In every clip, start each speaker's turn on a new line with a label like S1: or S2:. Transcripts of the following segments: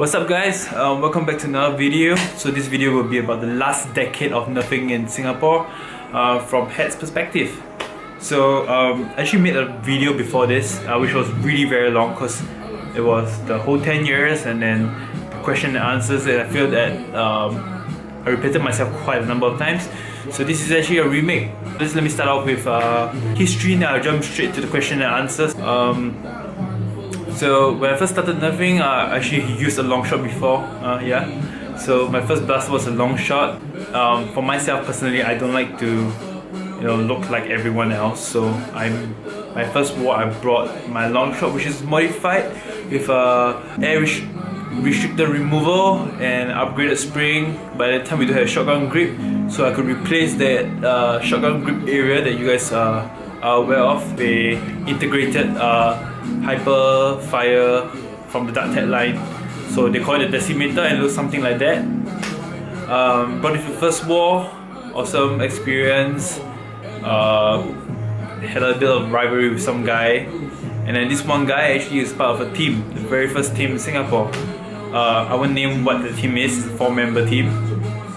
S1: What's up guys, welcome back to another video. So this video will be about the last decade of nerfing in Singapore from head's perspective. So I actually made a video before this which was really very long because it was the whole 10 years and then question and answers, and I feel that I repeated myself quite a number of times. So this is actually a remake. Let me start off with history, now I'll jump straight to the question and answers. So when I first started nerfing, I actually used a long shot before, So my first blast was a long shot. For myself personally, I don't like to look like everyone else. So my first war, I brought my long shot, which is modified with air restrictor removal and upgraded spring. By the time we do have shotgun grip, so I could replace that shotgun grip area that you guys are aware of. They integrated hyper fire from the dark tech line, so they call it a decimator, and it looks something like that. But if your first war, awesome experience, had a bit of rivalry with some guy, and then this one guy actually is part of a team, the very first team in Singapore. I won't name what the team is, it's a 4-member team.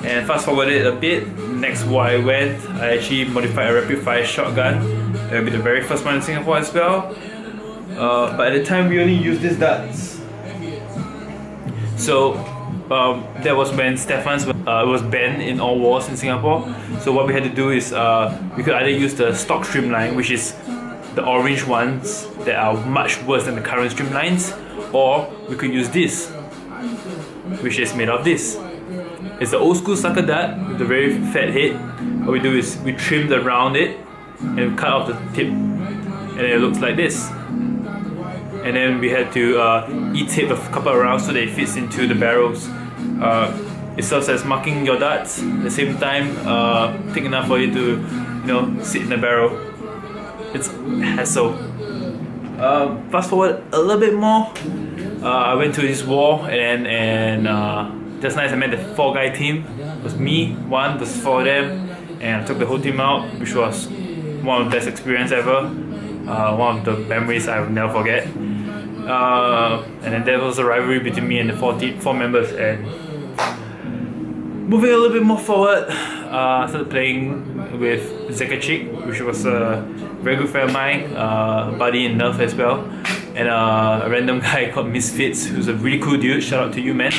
S1: And fast forwarded a bit, next war I went, I actually modified a rapid fire shotgun. That will be the very first one in Singapore as well. But at the time we only used these darts. So that was when Stefan's was banned in all wars in Singapore. So what we had to do is we could either use the stock streamline, which is the orange ones that are much worse than the current streamlines, or we could use this, which is made of this. It's the old school sucker dart with the very fat head. What we do is we trim around it and we cut off the tip, and it looks like this. And then we had to e-tape a couple around so that it fits into the barrels. It serves as marking your darts, at the same time thick enough for you to sit in the barrel. It's hassle. Fast forward a little bit more, I went to this war, and just nice I met the 4-guy team. It was me, 1 versus 4 of them, and I took the whole team out, which was one of the best experience ever. One of the memories I will never forget. And then there was a rivalry between me and the 4 members. And moving a little bit more forward, I started playing with Zekachik, which was a very good friend of mine, buddy in Nerf as well, and a random guy called Misfits, who's a really cool dude. Shout out to you, man.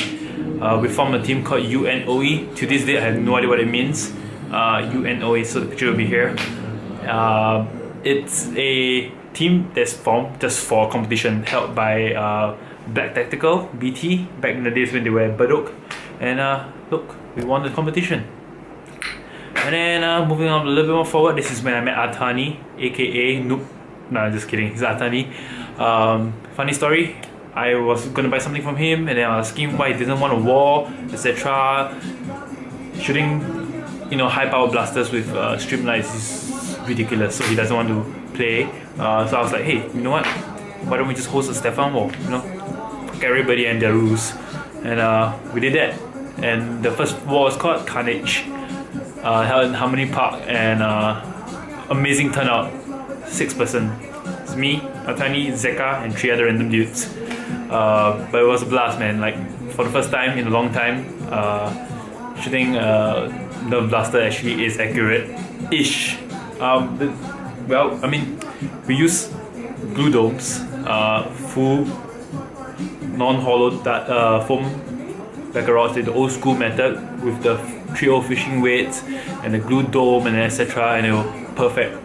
S1: We formed a team called UNOE. To this day, I have no idea what it means. UNOE, so the picture will be here. It's a team that's formed just for competition, held by Black Tactical, BT, back in the days when they were at Bedok. And look, we won the competition. And then moving on a little bit more forward, this is when I met Artani, aka Noob. No, just kidding, he's Artani. Funny story, I was gonna buy something from him, and then I was asking why he didn't want a war, etc. Shooting high power blasters with streamlines is ridiculous, so he doesn't want to play. So I was like, hey, you know what? Why don't we just host a Stefan war? Fuck everybody and their rules. And we did that. And the first war was called Carnage, held in Harmony Park, and amazing turnout. 6-person. It's me, Atani, Zeka, and 3 other random dudes. But it was a blast, man. Like, for the first time in a long time, shooting Nerf blaster actually is accurate-ish. Well, I mean, we use glue domes, full non-hollow foam like a rod, the old school method with the 3/0 fishing weights and the glue dome and etc. And it was perfect.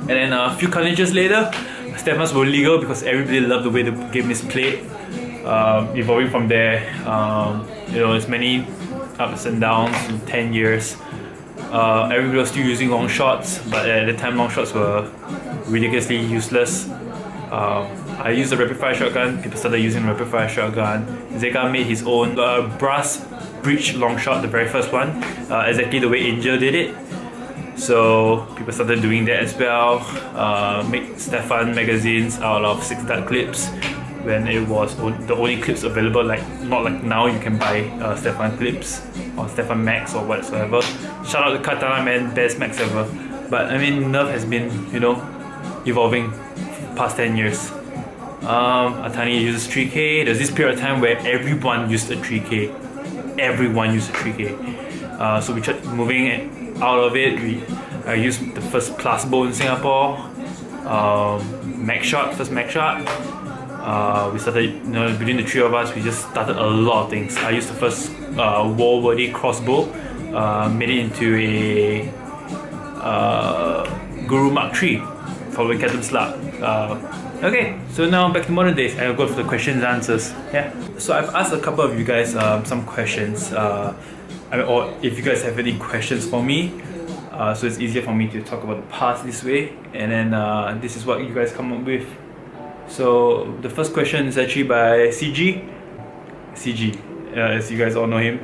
S1: And then a few carnages later, Stefan's were legal because everybody loved the way the game is played. Evolving from there, it's many ups and downs in 10 years. Everybody was still using long shots, but at the time long shots were ridiculously useless. I used a rapid fire shotgun, people started using rapid fire shotgun. Zeka made his own brass breech long shot, the very first one, exactly the way Angel did it. So people started doing that as well. Make Stefan magazines out of 6-dart clips when it was the only clips available. Like, not like now you can buy Stefan clips or Stefan Max or whatsoever. Shout out to Katana, man, best Max ever. But I mean, Nerf has been evolving past 10 years. Atani uses 3K. There's this period of time where everyone used a 3K. Everyone used a 3K. So we tried moving out of it. I used the first plus bow in Singapore. First Mac shot. We started, between the three of us, we just started a lot of things. I used the first war-worthy crossbow, made it into a Guru Mark III, following Captain Slug. Okay, so now back to modern days. I'll go for the questions and answers. Yeah. So I've asked a couple of you guys some questions, or if you guys have any questions for me. So it's easier for me to talk about the past this way, and then this is what you guys come up with. So the first question is actually by CG. As you guys all know him.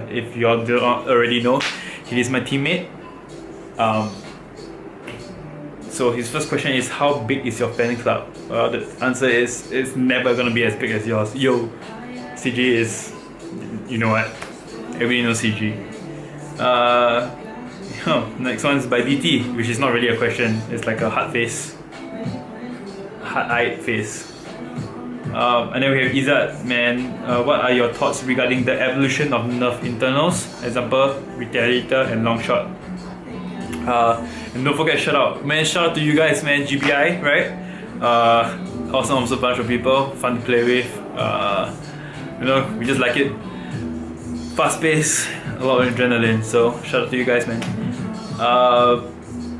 S1: If you all don't already know, he is my teammate. So his first question is, how big is your fan club? The answer is, it's never gonna be as big as yours. Yo, CG is, you know what? Everybody knows CG. Next one is by DT, which is not really a question. It's like a hard-eyed face. And then we have Izzat, man. What are your thoughts regarding the evolution of nerf internals? Example, Retaliator and Longshot. And don't forget, shout out to you guys, man. GBI, right? Awesome bunch of people, fun to play with. We just like it. Fast pace, a lot of adrenaline. So shout out to you guys, man.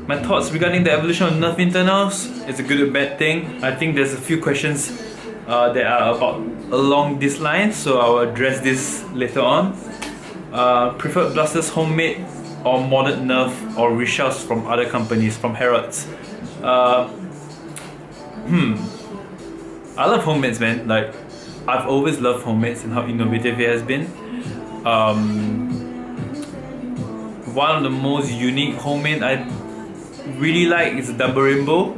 S1: My thoughts regarding the evolution of nerf internals. It's a good or bad thing. I think there's a few questions that are along these lines, so I'll address this later on. Preferred blasters homemade or modded nerf or reshells from other companies, from Harrods. I love homemades, man. Like, I've always loved homemades and how innovative it has been. One of the most unique homemade I really like is the double rainbow.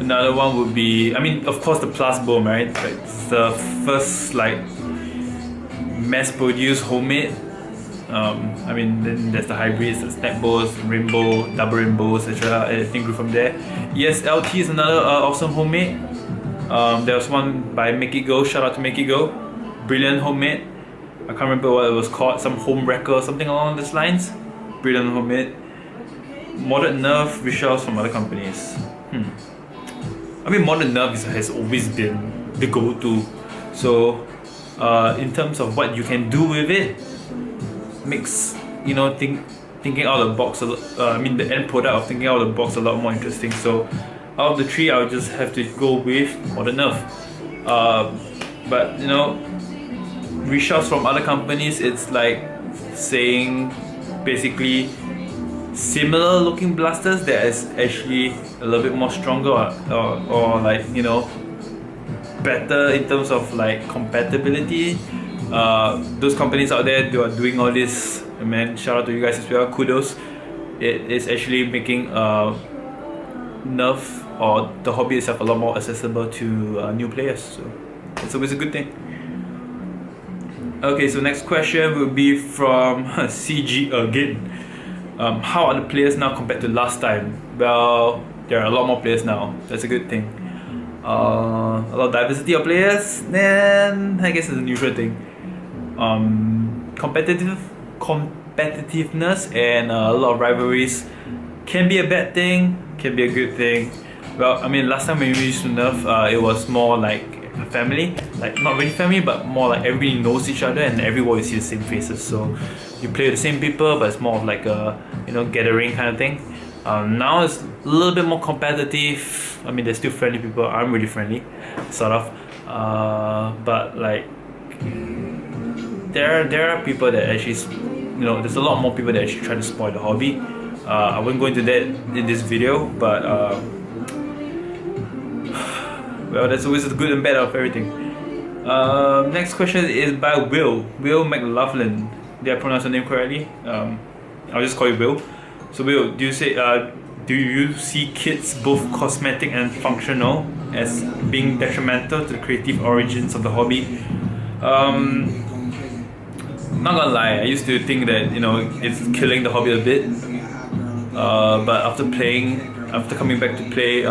S1: Another one would be, of course, the plus bow, right? It's the first mass-produced homemade. Then there's the hybrids, the snap bows, rainbow, double rainbows, etc. Everything grew from there. Yes, LT is another awesome homemade. There was one by Make It Go. Shout out to Make It Go. Brilliant homemade. I can't remember what it was called. Some home wrecker or something along these lines. Brilliant homemade. Modded nerf reshells from other companies. Modded nerf has always been the go-to. So, in terms of what you can do with it, makes thinking out of the box. The end product of thinking out of the box a lot more interesting. So, out of the three, I would just have to go with modded nerf. But reshells from other companies, it's like saying basically similar looking blasters that is actually a little bit more stronger or better in terms of compatibility. Those companies out there, they are doing all this, man. Shout out to you guys as well. Kudos. It is actually making nerf or the hobby itself a lot more accessible to new players. So it's always a good thing. Okay, so next question will be from CG again. How are the players now compared to last time? Well, there are a lot more players now. That's a good thing. A lot of diversity of players, then I guess it's a neutral thing. Competitiveness and a lot of rivalries can be a bad thing, can be a good thing. Well, last time when we used to nerf, it was more like a family, not really family, but more like everybody knows each other and everyone you see the same faces. So you play with the same people, but it's more of like a gathering kind of thing. Now it's a little bit more competitive. There's still friendly people. I'm really friendly, sort of. But there are people that actually, there's a lot more people that actually try to spoil the hobby. I won't go into that in this video, but well, that's always the good and bad of everything. Next question is by Will McLaughlin. Did I pronounce your name correctly? I'll just call you Will. So Will, do you see kits both cosmetic and functional as being detrimental to the creative origins of the hobby? Not gonna lie, I used to think that it's killing the hobby a bit. But after coming back to play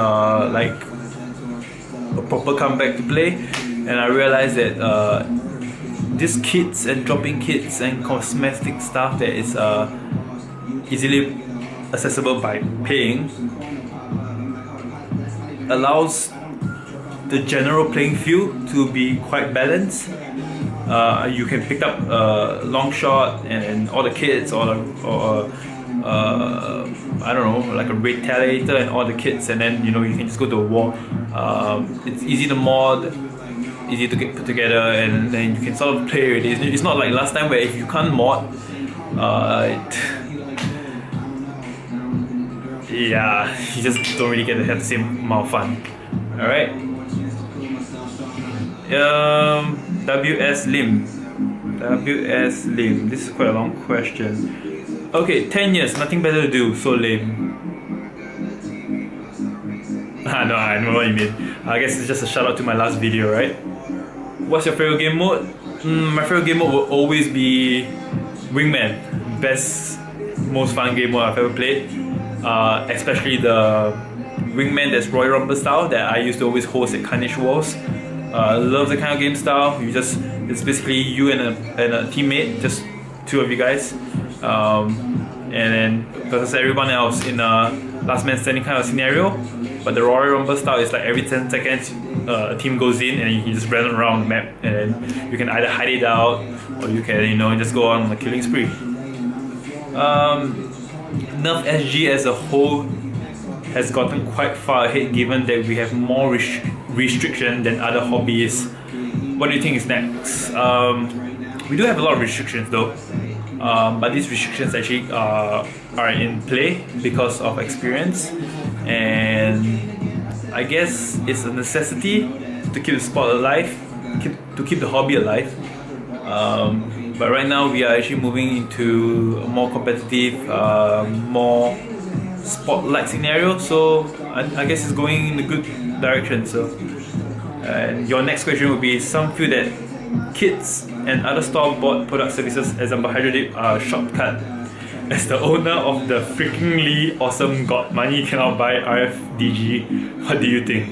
S1: a proper comeback to play, and I realized that these kits and dropping kits and cosmetic stuff that is easily accessible by paying allows the general playing field to be quite balanced. You can pick up long shot and all the kits, or I don't know, like a retaliator and all the kits, and then you can just go to a war. It's easy to mod, easy to get put together, and then you can sort of play with it. It's not like last time where if you can't mod, yeah, you just don't really get to have the same amount of fun. Alright. WS Lim. This is quite a long question. Okay, 10 years, nothing better to do, so lame. No, I know what you mean. I guess it's just a shout out to my last video, right? What's your favorite game mode? My favorite game mode will always be Wingman. Best, most fun game mode I've ever played. Especially the Wingman that's Royal Rumble style that I used to always host at Carnage Wars. Love the kind of game style. It's basically you and a teammate, just two of you guys, and then versus everyone else in a last man standing kind of scenario. But the Royal Rumble style is like every 10 seconds a team goes in and you just run around the map, and then you can either hide it out or you can just go on a killing spree. Nerf SG as a whole has gotten quite far ahead, given that we have more restriction than other hobbies. What do you think is next? We do have a lot of restrictions though, but these restrictions actually are in play because of experience, and I guess it's a necessity to keep the sport alive, to keep the hobby alive. But right now we are actually moving into a more competitive, more spotlight scenario, so I guess it's going in a good direction. So, and your next question would be: some feel that kits and other store-bought product services, example Hydro Dip, are shortcut. As the owner of the freakingly awesome Got Money Cannot Buy RFDG, what do you think?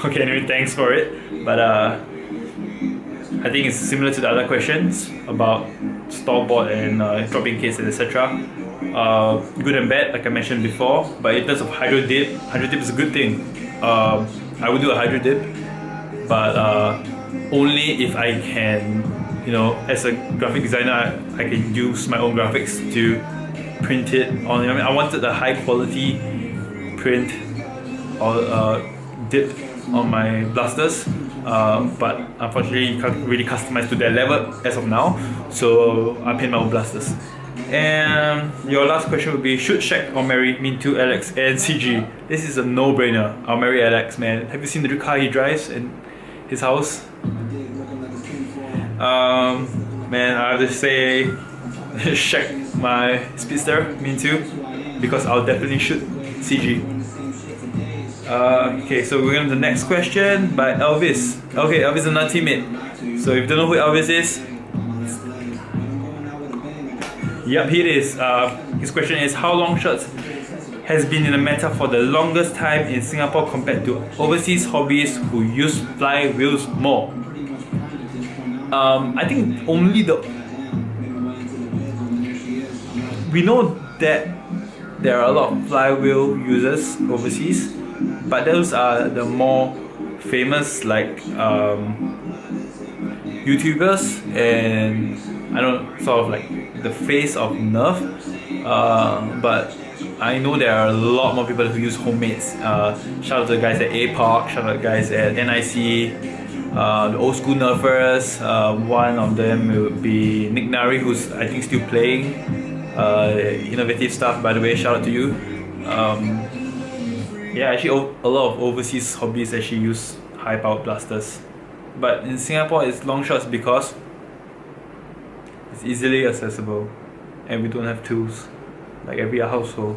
S1: Okay, anyway, thanks for it. But I think it's similar to the other questions about store-bought and dropping kits and etc. Good and bad, like I mentioned before. But in terms of Hydro Dip is a good thing. I would do a Hydro Dip, but only if I can, as a graphic designer, I can use my own graphics to print it on. I wanted a high quality print or dip on my blasters, but unfortunately you can't really customize to that level as of now, so I paint my own blasters. And your last question would be: should Shaq or marry Mintu, Alex, and CG? This is a no-brainer. I'll marry Alex, man. Have you seen the car he drives in his house? Man, I have to say Shaq, my speedster, Mintu, because I'll definitely shoot CG. Okay, so we're going to the next question by Elvis. Okay, Elvis is another teammate. So if you don't know who Elvis is, yep, here it is. His question is: how long shots has been in the meta for the longest time in Singapore compared to overseas hobbyists who use fly wheels more? I think we know that there are a lot of flywheel users overseas, but those are the more famous, like YouTubers, and I don't sort of like the face of Nerf. But I know there are a lot more people who use homemades. Shout out to the guys at APOC, shout out to the guys at NIC, the old school Nerfers. One of them would be Nick Nari, who's I think still playing. Innovative stuff, by the way, shout out to you. Yeah, actually a lot of overseas hobbies actually use high powered blasters, but in Singapore it's long shots because it's easily accessible and we don't have tools like every household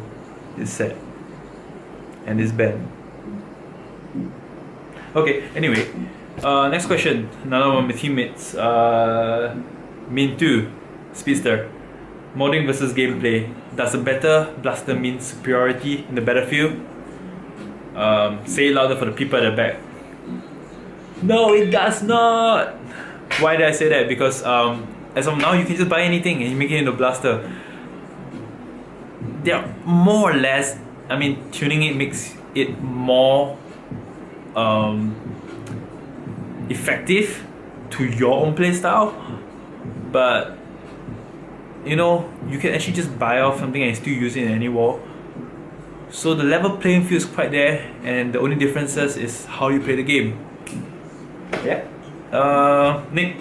S1: is set and is banned. Okay, anyway, next question. Another one of my teammates, Mintu, Speedster. Modding versus gameplay. Does a better blaster mean superiority in the battlefield? Say it louder for the people at the back. No, it does not. Why did I say that? Because as of now, you can just buy anything and you make it into blaster. They're more or less. I mean, tuning it makes it more effective to your own playstyle, but you know, you can actually just buy off something and still use it in any war. So the level playing field is quite there, and the only differences is how you play the game. Yeah. Nick.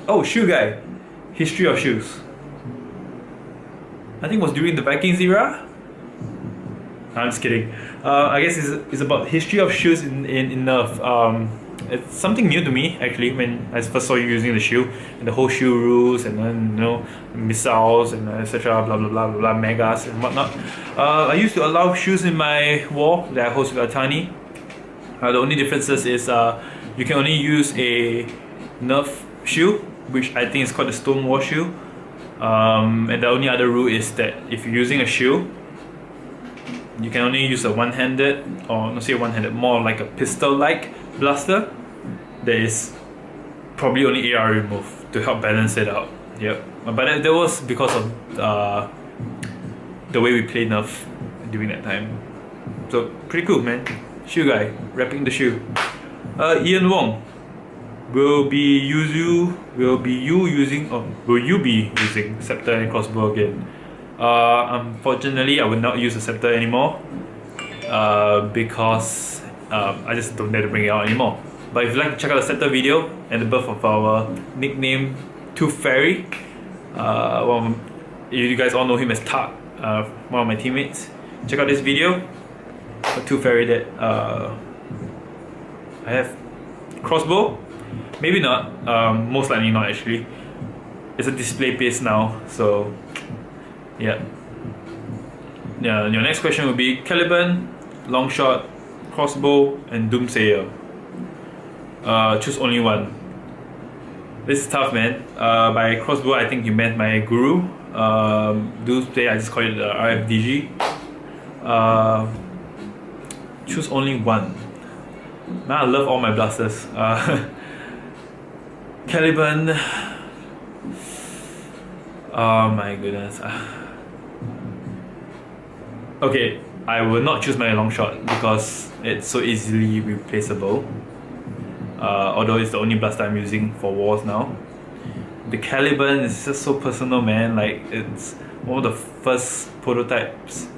S1: Oh, shoe guy. History of shoes. I think it was during the Vikings era. I'm just kidding. I guess it's about history of shoes in Nerf. It's something new to me actually when I first saw you using the shoe and the whole shoe rules, and then you know, missiles and etc. Blah blah blah blah blah, megas and whatnot. I used to allow shoes in my war that I host with Atani. The only differences is you can only use a Nerf shoe, which I think is called the Stonewall shoe. And the only other rule is that if you're using a shoe, you can only use a one-handed, or not say one-handed, more like a pistol-like blaster. That is probably only AR remove to help balance it out. Yep. But that was because of the way we played Nerf during that time. So pretty cool, man. Shoe guy, wrapping the shoe. Ian Wong. Will you be using scepter and crossbow again? Unfortunately, I will not use the scepter anymore because I just don't dare to bring it out anymore. But if you'd like to check out the scepter video and the birth of our nickname Tooth Fairy, you guys all know him as Tak, one of my teammates. Check out this video for Tooth Fairy that I have. Crossbow? Maybe not, most likely not actually. It's a display piece now, so yeah. Your next question would be Caliban, Longshot, Crossbow, and Doomsayer. Choose only one. This is tough, man. By Crossbow, I think you meant my Guru. Doomsayer, I just call it the RFDG. Choose only one. Man, I love all my blasters. Caliban. Oh my goodness. Okay, I will not choose my long shot because it's so easily replaceable. Although it's the only blaster I'm using for wars now. The Caliban is just so personal, man. Like, it's one of the first prototypes.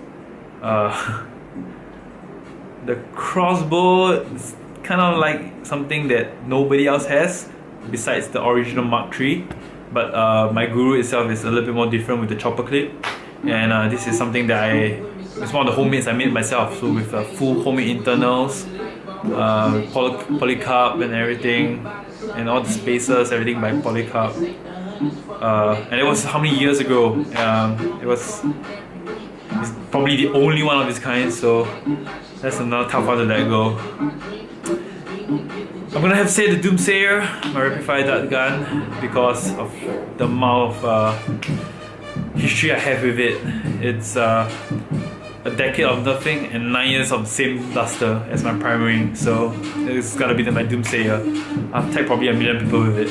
S1: The crossbow is kind of like something that nobody else has besides the original Mark III, but my Guru itself is a little bit more different with the chopper clip, and this is something that it's one of the homemades I made myself, so with full homemade internals, polycarb and everything, and all the spacers, everything by polycarb. And it was how many years ago? It's probably the only one of its kind, so that's another tough one to let go. I'm gonna have to say the Doomsayer, my Rapid-Fire Dart gun, because of the amount of history I have with it. It's a decade of Nerfing and 9 years of the same blaster as my primary, so it's gotta be my Doomsayer. I've tagged probably 1 million people with it.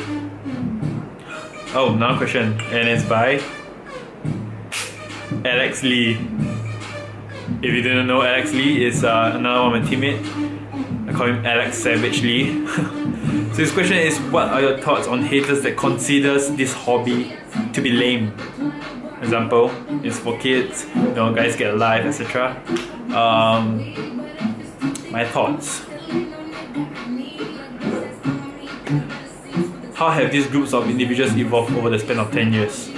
S1: Oh, now question, and it's by Alex Lee. If you didn't know, Alex Lee is another one of my teammates. I call him Alex Savage Lee. So his question is, what are your thoughts on haters that considers this hobby to be lame? Example, it's for kids, you know, guys get alive, etc. My thoughts. How have these groups of individuals evolved over the span of 10 years?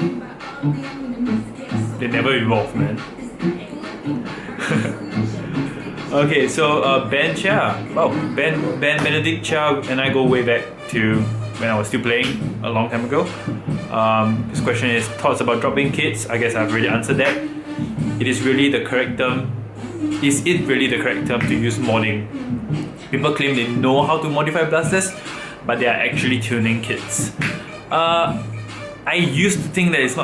S1: They never evolved, man. Okay, so Ben Chia. Oh, Ben Benedict Chia and I go way back to when I was still playing a long time ago. His question is thoughts about dropping kits. I guess I've already answered that. It is really the correct term. Is it really the correct term to use modding? People claim they know how to modify blasters, but they are actually tuning kits. I used to think that it's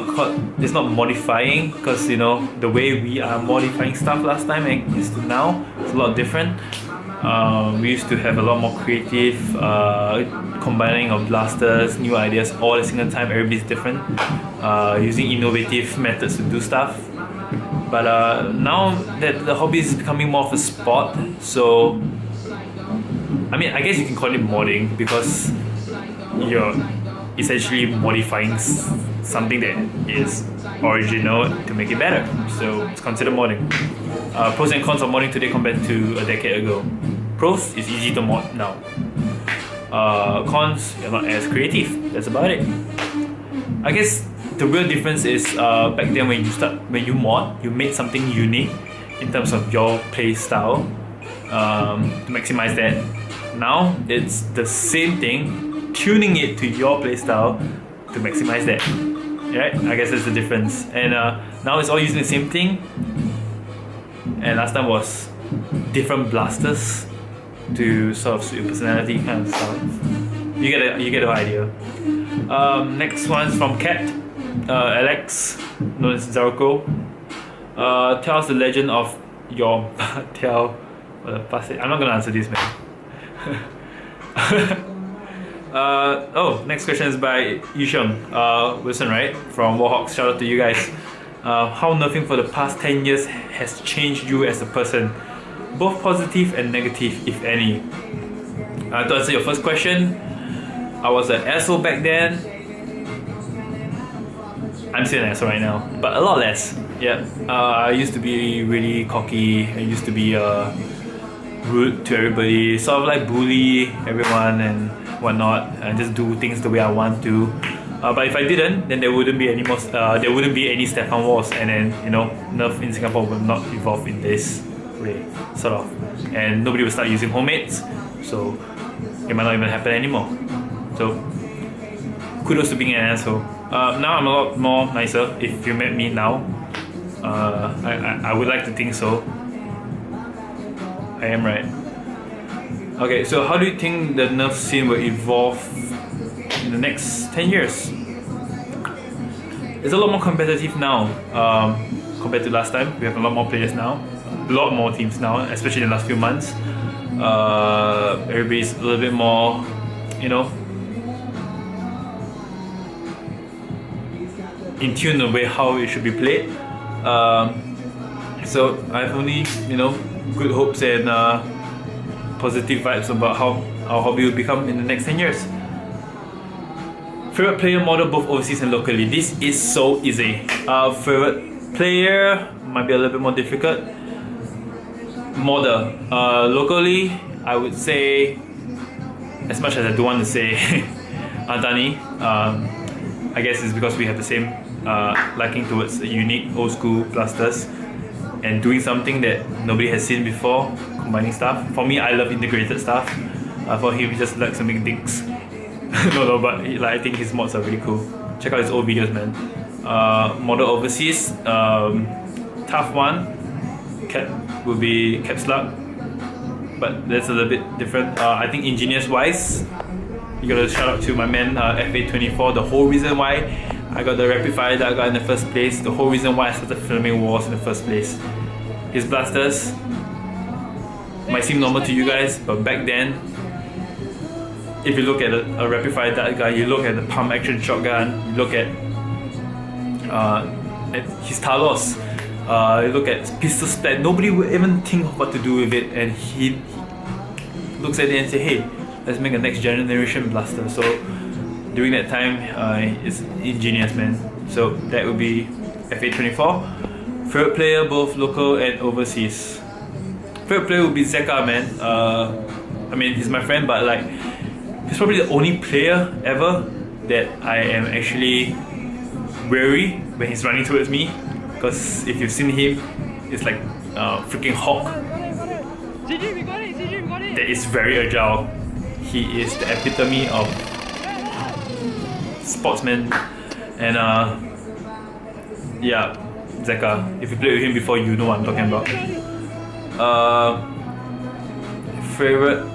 S1: not modifying, because you know the way we are modifying stuff last time and is to now, it's a lot different. We used to have a lot more creative combining of blasters, new ideas all at the single time. Everybody's different, using innovative methods to do stuff. But now that the hobby is becoming more of a sport, so I mean, I guess you can call it modding because you're essentially modifying something that is original to make it better. So it's considered modding. Pros and cons of modding today compared to a decade ago. Pros, it's easy to mod now. Cons, you're not as creative. That's about it. I guess the real difference is back then when you mod, you made something unique in terms of your play style to maximize that. Now it's the same thing, tuning it to your play style to maximize that. Right? I guess that's the difference. And now it's all using the same thing. And last time was different blasters to sort of suit your personality kind of stuff. You get the idea. Next one's from Cat, Alex, known as Zaroko. Tell us the legend of your I'm not gonna answer this, man. Next question is by Yisheng Wilson, right? From Warhawks. Shout out to you guys. How Nerfing for the past 10 years has changed you as a person, both positive and negative, if any. To answer your first question, I was an asshole back then. I'm still an asshole right now, but a lot less. Yeah, I used to be really cocky. I used to be rude to everybody, sort of like bully everyone and whatnot, and just do things the way I want to. But if I didn't, then there wouldn't be any more. There wouldn't be any Stefan Wars, and then Nerf in Singapore will not evolve in this way, sort of, and nobody will start using homemades, so it might not even happen anymore. So kudos to being an asshole. Now I'm a lot more nicer. If you met me now, I would like to think so. I am right. Okay, so how do you think the Nerf scene will evolve in the next 10 years? It's a lot more competitive now compared to last time. We have a lot more players now, a lot more teams now, especially in the last few months. Everybody's a little bit more, in tune the way how it should be played. So I have only, good hopes and positive vibes about how our hobby will become in the next 10 years. Favorite player model both overseas and locally. This is so easy. Favorite player might be a little bit more difficult. Model. Locally, I would say, as much as I don't want to say Antani, I guess it's because we have the same liking towards unique old school blasters and doing something that nobody has seen before, combining stuff. For me, I love integrated stuff. For him, he just likes to make dicks. but I think his mods are really cool. Check out his old videos, man. Model overseas, tough one. Cap will be Caps Luck, but that's a little bit different. I think engineers wise, you gotta shout out to my man FA24. The whole reason why I got the rapid fire that I got in the first place, the whole reason why I started filming wars in the first place. His blasters might seem normal to you guys, but back then, if you look at a rapid fire dart guy, you look at the pump action shotgun, you look at his Talos, you look at pistol splat, nobody would even think of what to do with it, and he looks at it and say, hey, let's make a next generation blaster. So during that time, it's ingenious, man. So that would be FA24. Favorite player, both local and overseas. Favorite player would be Zeka, man. I mean, he's my friend, but like, he's probably the only player ever that I am actually wary when he's running towards me. Because if you've seen him, it's like freaking hawk. That is very agile. He is the epitome of sportsman. And yeah, Zeka. If you played with him before, you know what I'm talking about. Favorite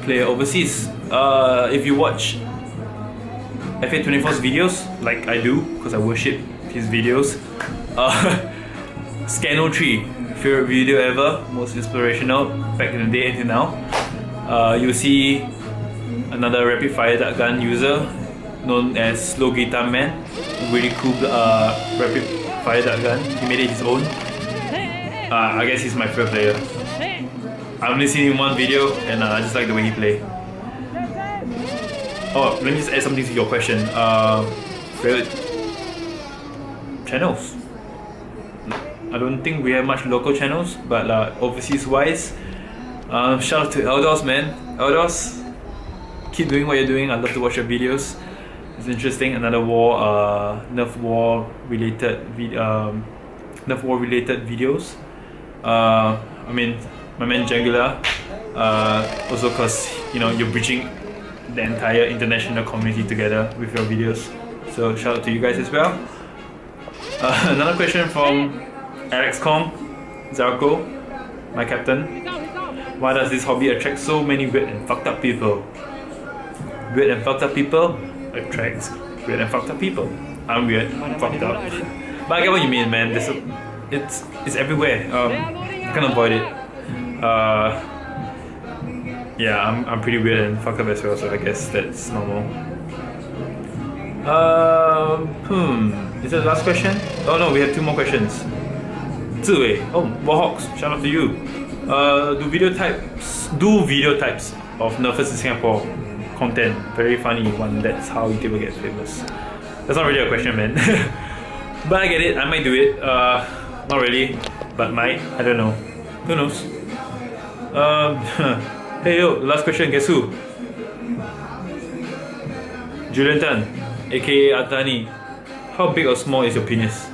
S1: player overseas. If you watch FA24's videos, like I do, because I worship his videos, Scano3 favorite video ever, most inspirational back in the day until now. You'll see another rapid fire dart gun user known as Slow Guitar Man. Really cool rapid fire dart gun. He made it his own. I guess he's my favorite player. I've only seen him in one video and I just like the way he plays. Oh, let me just add something to your question. Favorite channels? I don't think we have much local channels, but overseas wise, shout out to Eldos, man. Eldos, keep doing what you're doing. I love to watch your videos. It's interesting. Another Nerf war related videos. I mean, my man Jangula, also cause you're bridging the entire international community together with your videos. So shout out to you guys as well. Another question from Alex Kong, Zarko, my captain. Why does this hobby attract so many weird and fucked up people? Weird and fucked up people attracts weird and fucked up people. I'm weird, fucked up. But I get what you mean, man. It's everywhere. You can't avoid it. Yeah, I'm pretty weird and fucked up as well, so I guess that's normal. Is that the last question? Oh no, we have 2 more questions. Ziwei, oh, Warhawks, shout out to you. Do video types of Nerfers in Singapore content. Very funny one, that's how YouTuber gets famous. That's not really a question, man. But I get it, I might do it. Not really, but might, I don't know. Who knows? Hey yo, last question, guess who? Julian Tan, aka Atani. How big or small is your penis?